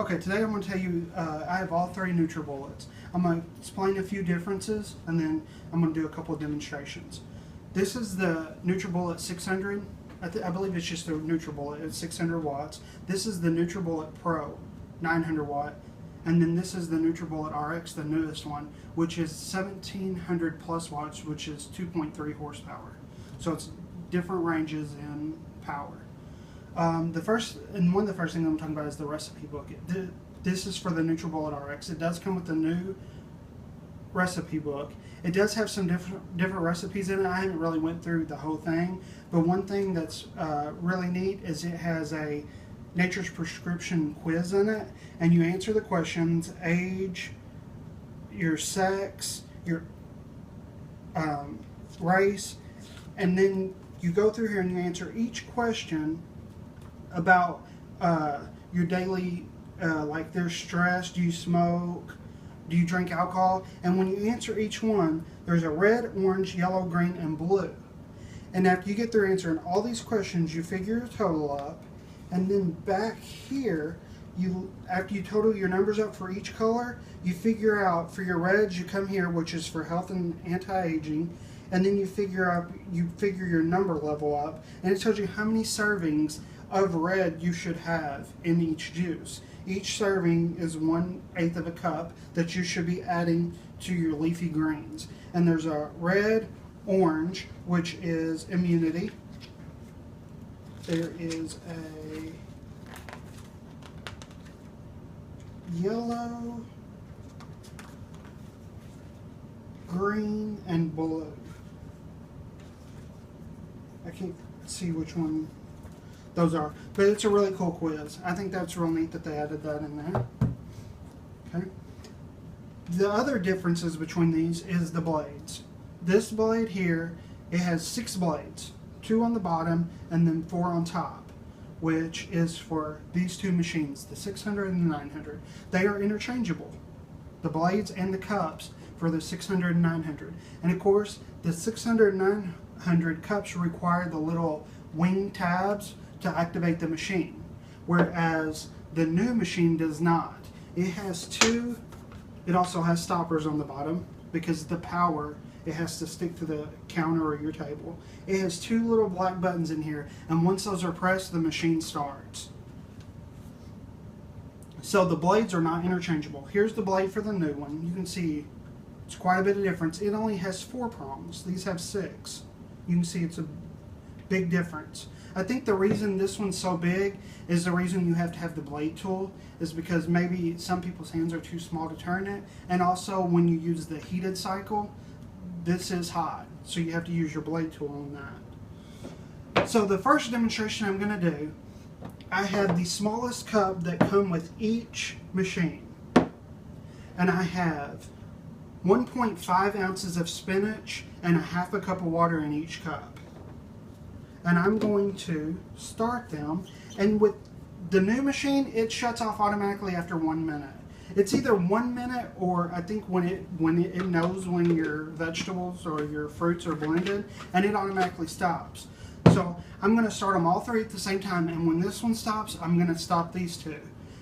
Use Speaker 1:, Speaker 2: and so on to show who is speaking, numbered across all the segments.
Speaker 1: Okay, today I'm going to tell you, I have all three Nutribullets. I'm going to explain a few differences, and then I'm going to do a couple of demonstrations. This is the Nutribullet 600. I believe it's just the Nutribullet. It's 600 watts. This is the Nutribullet Pro, 900 watt. And then this is the Nutribullet RX, the newest one, which is 1700 plus watts, which is 2.3 horsepower. So it's different ranges in power. One of the first things I'm talking about is the recipe book. This is for the Nutribullet RX. It does come with a new recipe book. It does have some different recipes in it. I haven't really went through the whole thing, but one thing that's really neat is it has a Nature's Prescription quiz in it, and you answer the questions: age, your sex, your race, and then you go through here and you answer each question about your daily, like there's stress, do you smoke, do you drink alcohol, and when you answer each one, there's a red, orange, yellow, green, and blue. And after you get through answering all these questions, you figure your total up, and then back here, after you total your numbers up for each color, you figure out for your reds, you come here, which is for health and anti-aging, and then you figure your number level up, and it tells you how many servings of red you should have in each juice. Each serving is 1/8 of a cup that you should be adding to your leafy greens. And there's a red, orange, which is immunity. There is a yellow, green, and blue. I can't see which one those are, but it's a really cool quiz. I think that's real neat that they added that in there. Okay. The other differences between these is the blades. This blade here, it has 6 blades, 2 on the bottom and then 4 on top, which is for these two machines, the 600 and the 900. They are interchangeable, the blades and the cups for the 600 and 900. And of course, the 600 and 900 cups require the little wing tabs to activate the machine, whereas the new machine does not. It has 2, it also has stoppers on the bottom because the power, it has to stick to the counter or your table. It has 2 little black buttons in here, and once those are pressed, the machine starts. So the blades are not interchangeable. Here's the blade for the new one. You can see it's quite a bit of difference. It only has 4 prongs. These have 6. You can see it's a big difference. I think the reason this one's so big is the reason you have to have the blade tool is because maybe some people's hands are too small to turn it, and also when you use the heated cycle, this is hot, so you have to use your blade tool on that. So the first demonstration I'm going to do, I have the smallest cup that come with each machine, and I have 1.5 ounces of spinach and a half a cup of water in each cup. And I'm going to start them, and with the new machine, it shuts off automatically after 1 minute. It's either 1 minute, or I think when it knows when your vegetables or your fruits are blended, and it automatically stops. So I'm going to start them all 3 at the same time, and when this one stops, I'm going to stop these 2.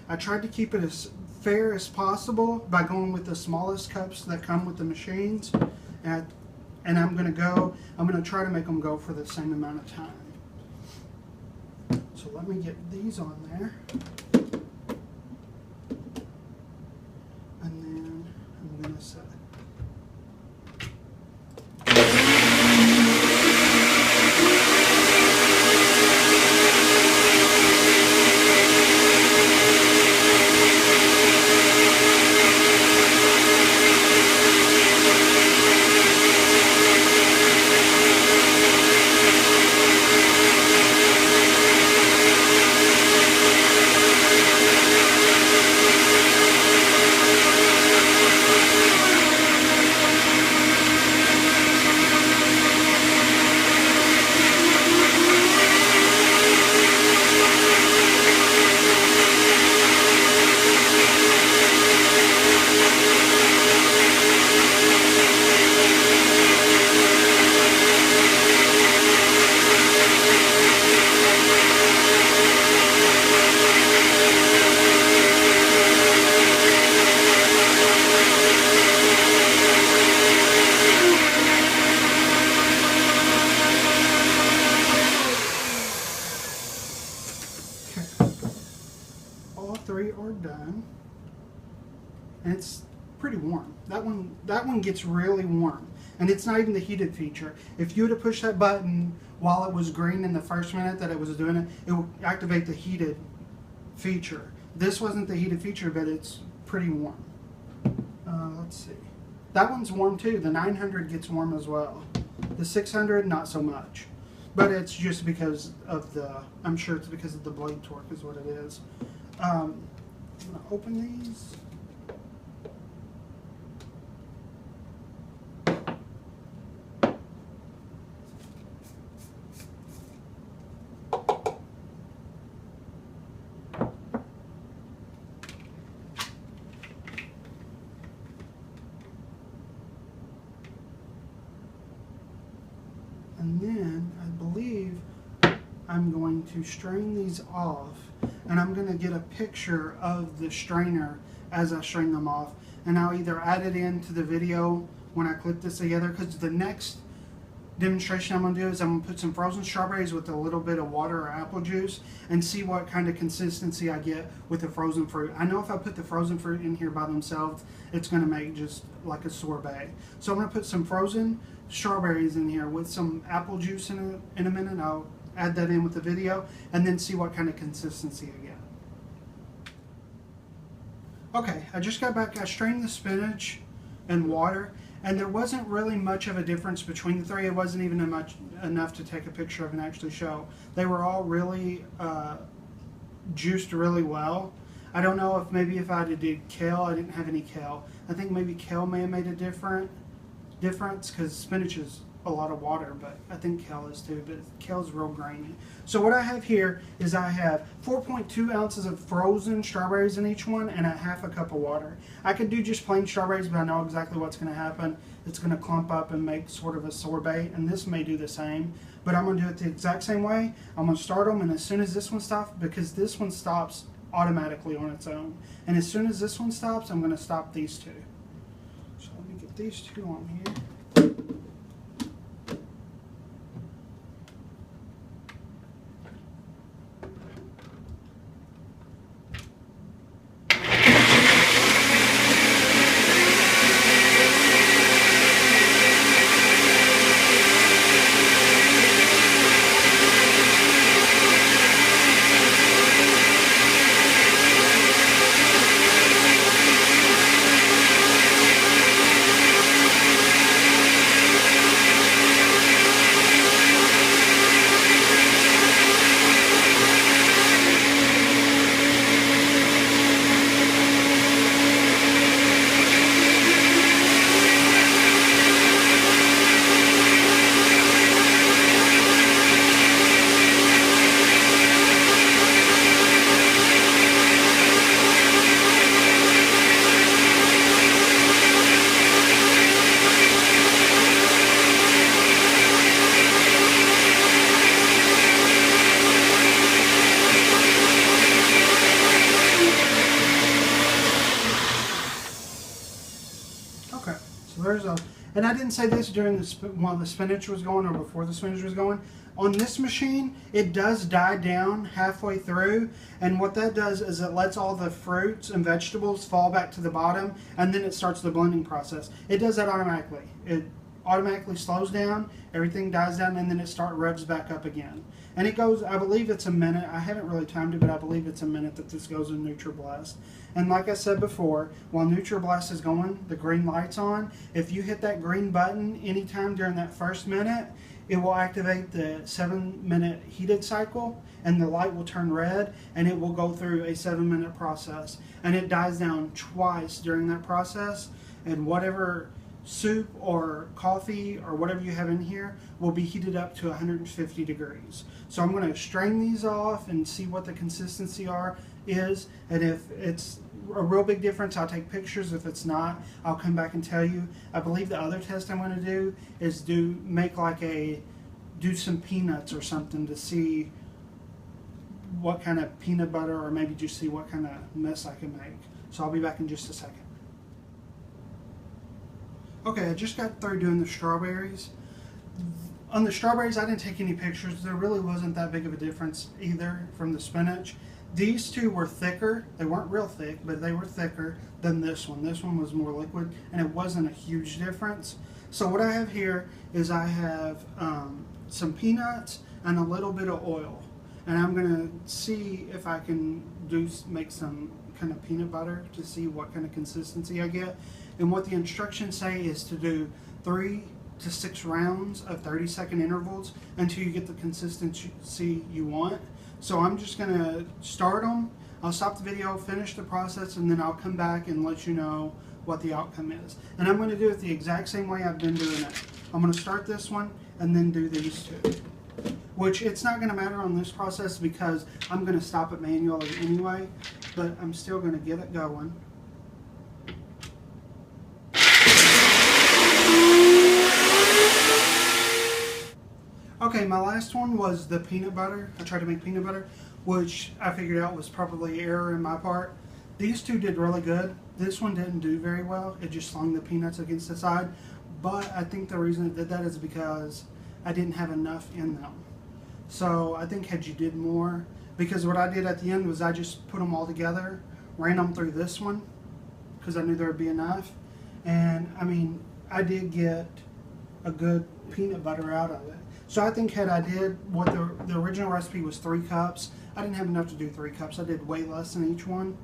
Speaker 1: I tried to keep it as fair as possible by going with the smallest cups that come with the machines, and I'm going to try to make them go for the same amount of time. So let me get these on there. And then I'm going to set it. that one gets really warm. And it's not even the heated feature. If you were to push that button while it was green in the first minute that it was doing it, it would activate the heated feature. This wasn't the heated feature, but it's pretty warm. Let's see. That one's warm too. The 900 gets warm as well. The 600, not so much. But it's just because of I'm sure it's because of the blade torque is what it is. I'm going to open these. And then I believe I'm going to strain these off, and I'm going to get a picture of the strainer as I strain them off, and I'll either add it into the video when I clip this together, because the next demonstration I'm going to do is I'm going to put some frozen strawberries with a little bit of water or apple juice and see what kind of consistency I get with the frozen fruit. I know if I put the frozen fruit in here by themselves, it's going to make just like a sorbet. So I'm going to put some frozen strawberries in here with some apple juice in a minute. I'll add that in with the video and then see what kind of consistency I get. Okay, I just got back. I strained the spinach and water, and there wasn't really much of a difference between the three. It wasn't even enough to take a picture of and actually show. They were all really juiced really well. I don't know if maybe if I did kale, I didn't have any kale. I think maybe kale may have made a difference because spinach is a lot of water, but I think kale is too, but kale is real grainy. So what I have here is I have 4.2 ounces of frozen strawberries in each one and a half a cup of water. I could do just plain strawberries, but I know exactly what's going to happen. It's going to clump up and make sort of a sorbet, and this may do the same, but I'm going to do it the exact same way. I'm going to start them, and as soon as this one stops, because this one stops automatically on its own, and as soon as this one stops, I'm going to stop these two. So let me get these two on here. And I didn't say this during while the spinach was going or before the spinach was going. On this machine, it does die down halfway through, and what that does is it lets all the fruits and vegetables fall back to the bottom, and then it starts the blending process. It does that automatically. It automatically slows down, everything dies down, and then it revs back up again. And it goes, I believe it's a minute. I haven't really timed it, but I believe it's a minute that this goes in Nutribullet. And like I said before, while Nutribullet is going, the green light's on, if you hit that green button anytime during that first minute, it will activate the 7-minute heated cycle, and the light will turn red, and it will go through a 7-minute process. And it dies down twice during that process, and whatever soup or coffee or whatever you have in here will be heated up to 150 degrees. So I'm going to strain these off and see what the consistency is, and if it's a real big difference, I'll take pictures. If it's not, I'll come back and tell you. I believe the other test I'm going to do is do some peanuts or something to see what kind of peanut butter, or maybe just see what kind of mess I can make. So I'll be back in just a second. Okay, I just got through doing the strawberries. On the strawberries, I didn't take any pictures. There really wasn't that big of a difference either from the spinach. These two were thicker. They weren't real thick, but they were thicker than this one. This one was more liquid, and it wasn't a huge difference. So what I have here is I have some peanuts and a little bit of oil. And I'm going to see if I can make some kind of peanut butter to see what kind of consistency I get. And what the instructions say is to do 3 to 6 rounds of 30-second intervals until you get the consistency you want. So I'm just going to start them. I'll stop the video, finish the process, and then I'll come back and let you know what the outcome is. And I'm going to do it the exact same way I've been doing it. I'm going to start this one and then do these two. Which it's not going to matter on this process because I'm going to stop it manually anyway, but I'm still going to get it going. Okay, my last one was the peanut butter. I tried to make peanut butter, which I figured out was probably error in my part. These two did really good. This one didn't do very well. It just slung the peanuts against the side. But I think the reason it did that is because I didn't have enough in them. So I think had you did more, because what I did at the end was I just put them all together, ran them through this one, because I knew there would be enough. And I mean, I did get a good peanut butter out of it. So I think had I did what the original recipe was 3 cups, I didn't have enough to do 3 cups. I did way less than each one.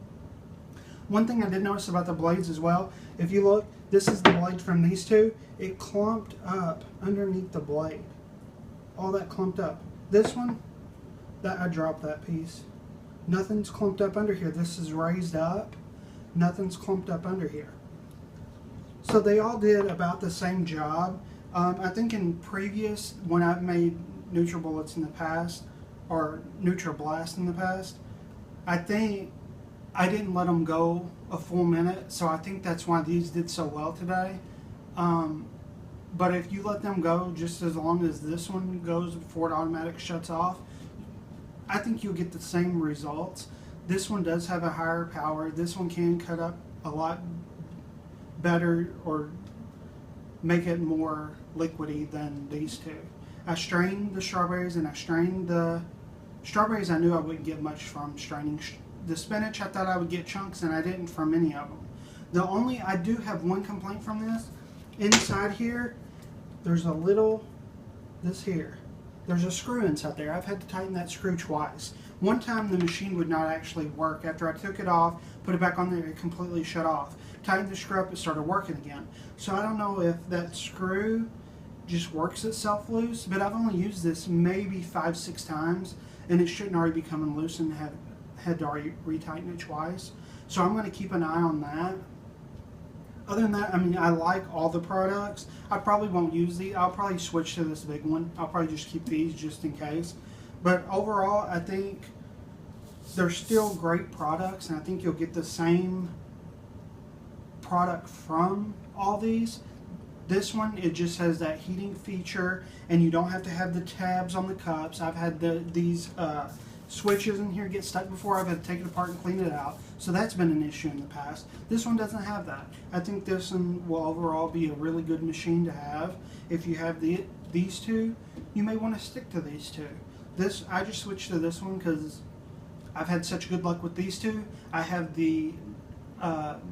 Speaker 1: One thing I did notice about the blades as well, if you look, this is the blade from these two. It clumped up underneath the blade. All that clumped up. This one, I dropped that piece. Nothing's clumped up under here. This is raised up. Nothing's clumped up under here. So they all did about the same job. I think in previous, when I've made Nutribullets in the past, or Nutriblast in the past, I think I didn't let them go a full minute, so I think that's why these did so well today. But if you let them go just as long as this one goes before it automatically shuts off, I think you'll get the same results. This one does have a higher power. This one can cut up a lot better or make it more liquidy than these two. I strained the strawberries and I strained the strawberries. I knew I wouldn't get much from straining. The spinach, I thought I would get chunks, and I didn't from any of them. I do have one complaint from this. Inside here, there's there's a screw inside there. I've had to tighten that screw twice. One time the machine would not actually work. After I took it off, put it back on there, it completely shut off. Tightened the screw up, it started working again. So I don't know if that screw just works itself loose, but I've only used this maybe 5-6 times, and it shouldn't already be coming loose, and had to already retighten it twice. So I'm going to keep an eye on that. Other than that, I mean, I like all the products. I probably won't use these. I'll probably switch to this big one. I'll probably just keep these just in case. But overall, I think they're still great products, and I think you'll get the same product from all these. This one, it just has that heating feature, and you don't have to have the tabs on the cups. I've had these switches in here get stuck before. I've had to take it apart and clean it out, so that's been an issue in the past. This one doesn't have that. I think this one will overall be a really good machine to have. If you have these two, you may want to stick to these two. I just switched to this one because I've had such good luck with these two. I have the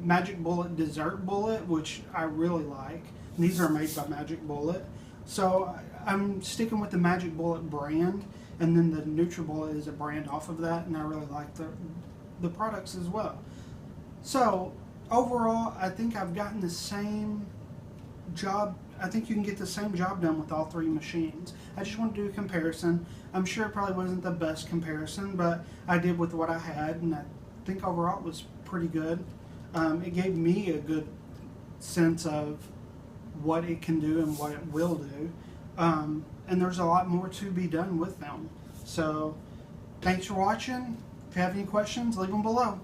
Speaker 1: Magic Bullet Dessert Bullet, which I really like. These are made by Magic Bullet, so I'm sticking with the Magic Bullet brand. And then the Nutribullet is a brand off of that, and I really like the products as well. So overall, I think I've gotten the same job. I think you can get the same job done with all 3 machines. I just want to do a comparison. I'm sure it probably wasn't the best comparison, but I did with what I had, and I think overall it was pretty good. It gave me a good sense of what it can do and what it will do. And there's a lot more to be done with them. So thanks for watching. If you have any questions, leave them below.